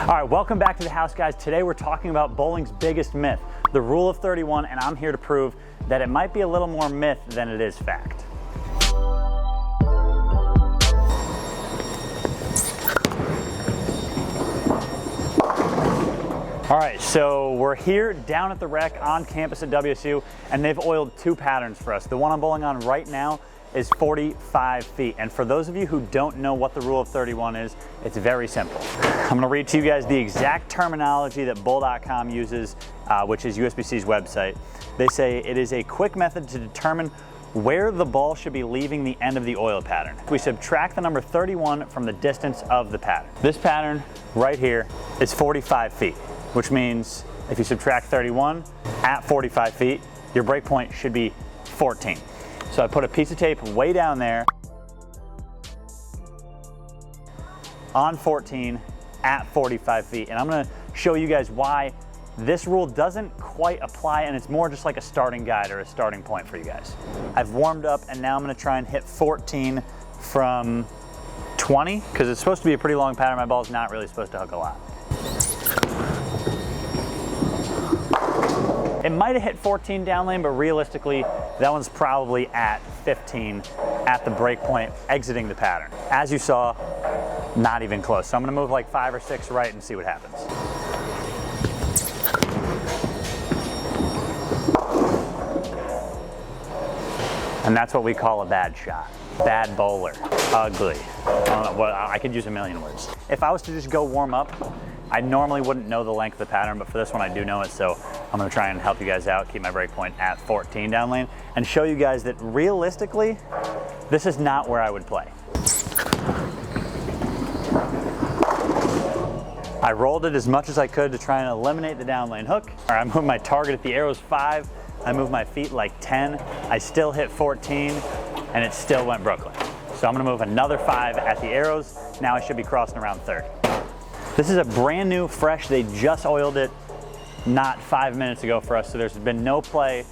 All right, welcome back to the house, guys. Today we're talking about bowling's biggest myth, the rule of 31, and I'm here to prove that it might be a little more myth than it is fact. All right, so we're here down at the rec on campus at WSU, and they've oiled two patterns for us. The one I'm bowling on right now is 45 feet. And for those of you who don't know what the rule of 31 is, it's very simple. I'm gonna read to you guys the exact terminology that bowl.com uses, which is USBC's website. They say it is a quick method to determine where the ball should be leaving the end of the oil pattern. We subtract the number 31 from the distance of the pattern. This pattern right here is 45 feet, which means if you subtract 31 at 45 feet, your break point should be 14. So I put a piece of tape way down there on 14 at 45 feet. And I'm gonna show you guys why this rule doesn't quite apply, and it's more just like a starting guide or a starting point for you guys. I've warmed up and now I'm gonna try and hit 14 from 20, because it's supposed to be a pretty long pattern. My ball's not really supposed to hook a lot. It might have hit 14 down lane, but realistically, that one's probably at 15 at the break point exiting the pattern. As you saw, not even close. So I'm gonna move like 5 or 6 right and see what happens. And that's what we call a bad shot. Bad bowler, ugly. I don't know, well, I could use a million words. If I was to just go warm up, I normally wouldn't know the length of the pattern, but for this one I do know it, so I'm gonna try and help you guys out, keep my break point at 14 down lane, and show you guys that realistically, this is not where I would play. I rolled it as much as I could to try and eliminate the down lane hook. All right, I moved my target at the arrows 5, I moved my feet like 10, I still hit 14, and it still went Brooklyn. So I'm gonna move another 5 at the arrows. Now I should be crossing around 30. This is a brand new, fresh, they just oiled it not 5 minutes ago for us, so there's been no play.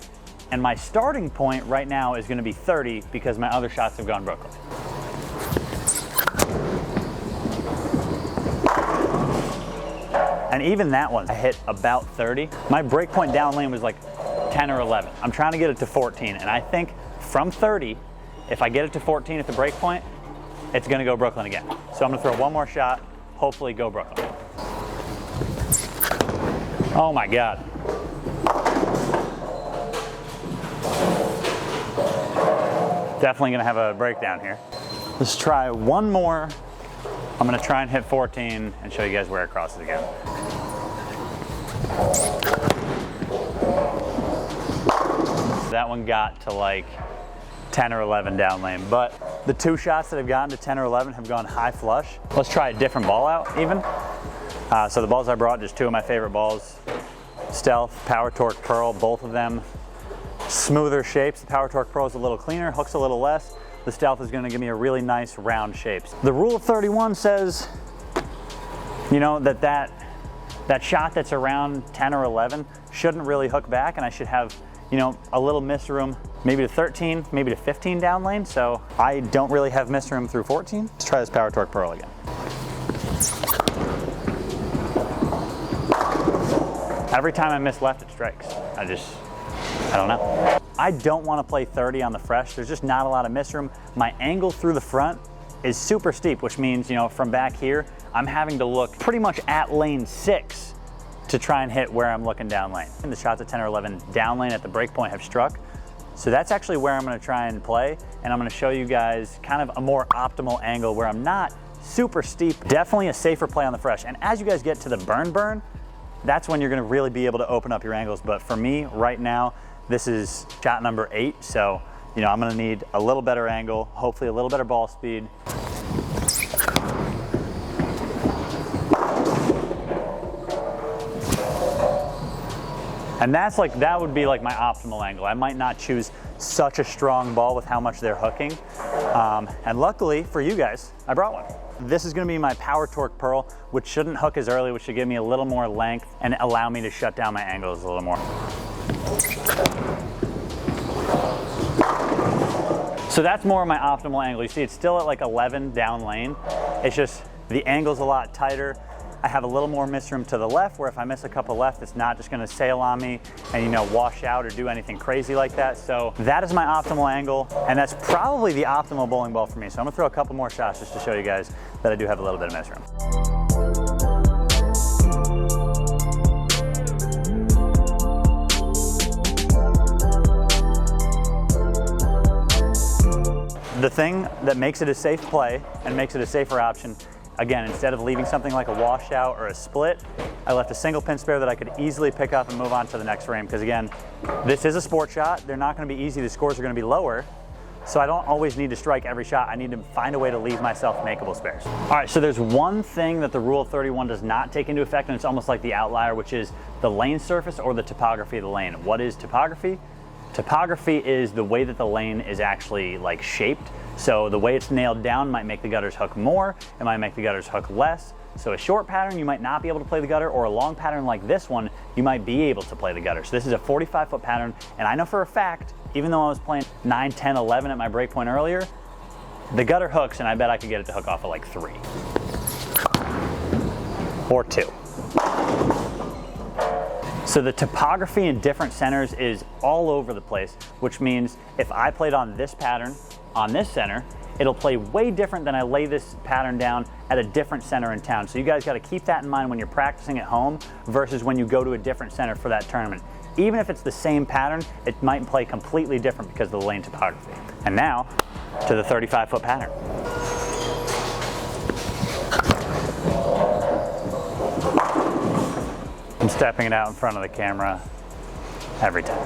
And my starting point right now is gonna be 30 because my other shots have gone Brooklyn. And even that one, I hit about 30. My break point down lane was like 10 or 11. I'm trying to get it to 14, and I think from 30, if I get it to 14 at the break point, it's gonna go Brooklyn again. So I'm gonna throw one more shot, hopefully go Brooklyn. Oh my God. Definitely gonna have a breakdown here. Let's try one more. I'm gonna try and hit 14 and show you guys where it crosses again. That one got to like 10 or 11 down lane, but the 2 shots that have gotten to 10 or 11 have gone high flush. Let's try a different ball out even. So the balls I brought, just 2 of my favorite balls. Stealth, Power Torque Pearl, both of them smoother shapes. The Power Torque Pearl is a little cleaner, hooks a little less. The Stealth is gonna give me a really nice round shape. The rule of 31 says, you know, that shot that's around 10 or 11 shouldn't really hook back, and I should have, you know, a little miss room, maybe to 13, maybe to 15 down lane. So I don't really have miss room through 14. Let's try this Power Torque Pearl again. Every time I miss left, it strikes. I don't know. I don't want to play 30 on the fresh. There's just not a lot of miss room. My angle through the front is super steep, which means, you know, from back here, I'm having to look pretty much at lane 6 to try and hit where I'm looking down lane. And the shots at 10 or 11 down lane at the break point have struck. So that's actually where I'm gonna try and play. And I'm gonna show you guys kind of a more optimal angle where I'm not super steep. Definitely a safer play on the fresh. And as you guys get to the burn, that's when you're gonna really be able to open up your angles. But for me right now, this is shot number 8. So, you know, I'm gonna need a little better angle, hopefully a little better ball speed. And that would be like my optimal angle. I might not choose such a strong ball with how much they're hooking. And luckily for you guys, I brought one. This is gonna be my Power Torque Pearl, which shouldn't hook as early, which should give me a little more length and allow me to shut down my angles a little more. So that's more of my optimal angle. You see it's still at like 11 down lane. It's just the angle's a lot tighter. I have a little more miss room to the left, where if I miss a couple left, it's not just gonna sail on me and, you know, wash out or do anything crazy like that. So that is my optimal angle, and that's probably the optimal bowling ball for me. So I'm gonna throw a couple more shots just to show you guys that I do have a little bit of miss room. The thing that makes it a safe play and makes it a safer option, again, instead of leaving something like a washout or a split, I left a single pin spare that I could easily pick up and move on to the next frame. Because again, this is a sport shot. They're not going to be easy. The scores are going to be lower. So I don't always need to strike every shot. I need to find a way to leave myself makeable spares. All right, so there's one thing that the Rule of 31 does not take into effect, and it's almost like the outlier, which is the lane surface or the topography of the lane. What is topography? Topography is the way that the lane is actually like shaped. So the way it's nailed down might make the gutters hook more, it might make the gutters hook less. So a short pattern, you might not be able to play the gutter, or a long pattern like this one, you might be able to play the gutter. So this is a 45-foot pattern, and I know for a fact, even though I was playing 9, 10, 11 at my break point earlier, the gutter hooks, and I bet I could get it to hook off at like 3 or 2. So the topography in different centers is all over the place, which means if I played on this pattern on this center, it'll play way different than I lay this pattern down at a different center in town. So you guys got to keep that in mind when you're practicing at home versus when you go to a different center for that tournament. Even if it's the same pattern, it might play completely different because of the lane topography. And now to the 35-foot pattern. I'm stepping it out in front of the camera every time.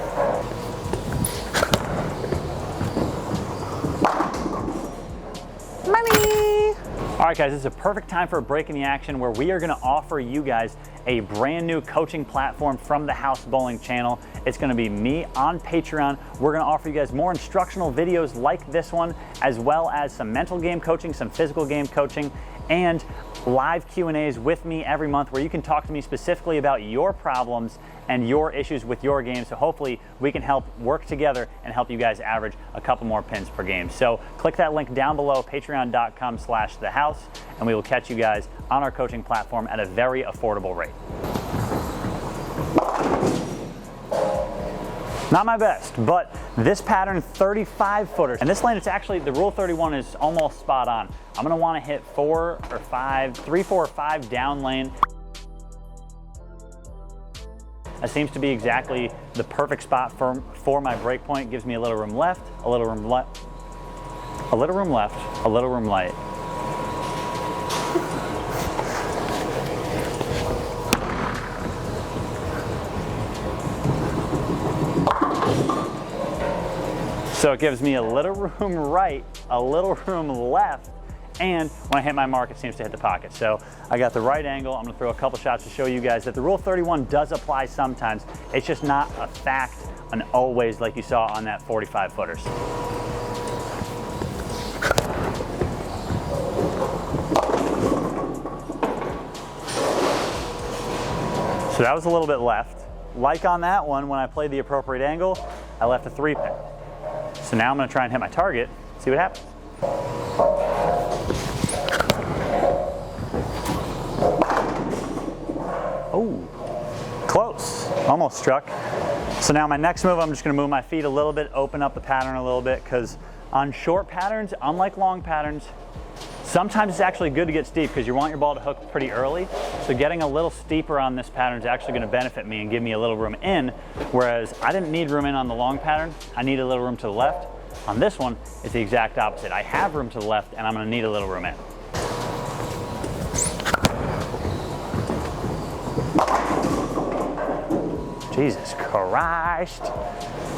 Money! All right, guys, this is a perfect time for a break in the action where we are going to offer you guys a brand new coaching platform from the House Bowling channel. It's going to be me on Patreon. We're going to offer you guys more instructional videos like this one, as well as some mental game coaching, some physical game coaching, and live Q&As with me every month where you can talk to me specifically about your problems and your issues with your game. So hopefully we can help work together and help you guys average a couple more pins per game. So click that link down below, patreon.com/thehouse, and we will catch you guys on our coaching platform at a very affordable rate. Not my best, but this pattern, 35-footers. And this lane, it's actually, the Rule 31 is almost spot on. I'm gonna wanna hit 4 or 5, 3, 4, or 5 down lane. That seems to be exactly the perfect spot for my break point. Gives me a little room left, a little room left, a little room left, a little room light. So it gives me a little room right, a little room left, and when I hit my mark, it seems to hit the pocket. So I got the right angle. I'm gonna throw a couple shots to show you guys that the Rule 31 does apply sometimes. It's just not a fact and always like you saw on that 45-footers. So that was a little bit left. Like on that one, when I played the appropriate angle, I left a 3-pin. So now I'm gonna try and hit my target, see what happens. Oh, close, almost struck. So now my next move, I'm just gonna move my feet a little bit, open up the pattern a little bit, because on short patterns, unlike long patterns, sometimes it's actually good to get steep because you want your ball to hook pretty early. So getting a little steeper on this pattern is actually gonna benefit me and give me a little room in, whereas I didn't need room in on the long pattern. I need a little room to the left. On this one, it's the exact opposite. I have room to the left and I'm gonna need a little room in. Jesus Christ.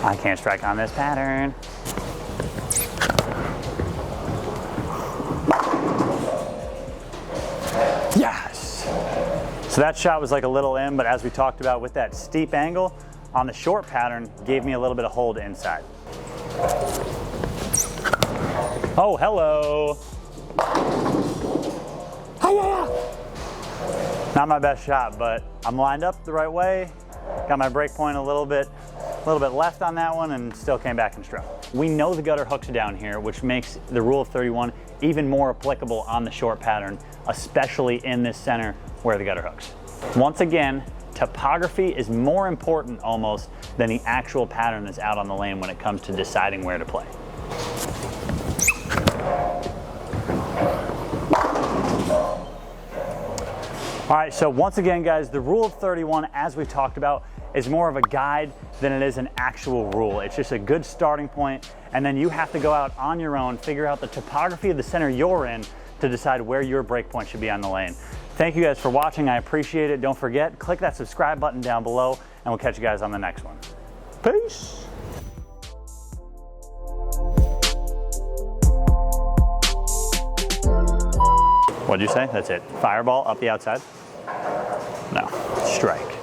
I can't strike on this pattern. Yes! So that shot was like a little in, but as we talked about with that steep angle, on the short pattern, gave me a little bit of hold inside. Oh, hello. Hi-ya! Not my best shot, but I'm lined up the right way. Got my break point a little bit left on that one and still came back and struck. We know the gutter hooks down here, which makes the Rule of 31 even more applicable on the short pattern, especially in this center where the gutter hooks. Once again, topography is more important almost than the actual pattern that's out on the lane when it comes to deciding where to play. All right, so once again, guys, the rule of 31, as we talked about, is more of a guide than it is an actual rule. It's just a good starting point, and then you have to go out on your own, figure out the topography of the center you're in to decide where your break point should be on the lane. Thank you guys for watching. I appreciate it. Don't forget, click that subscribe button down below, and we'll catch you guys on the next one. Peace. What'd you say? That's it. Fireball up the outside? No. Strike.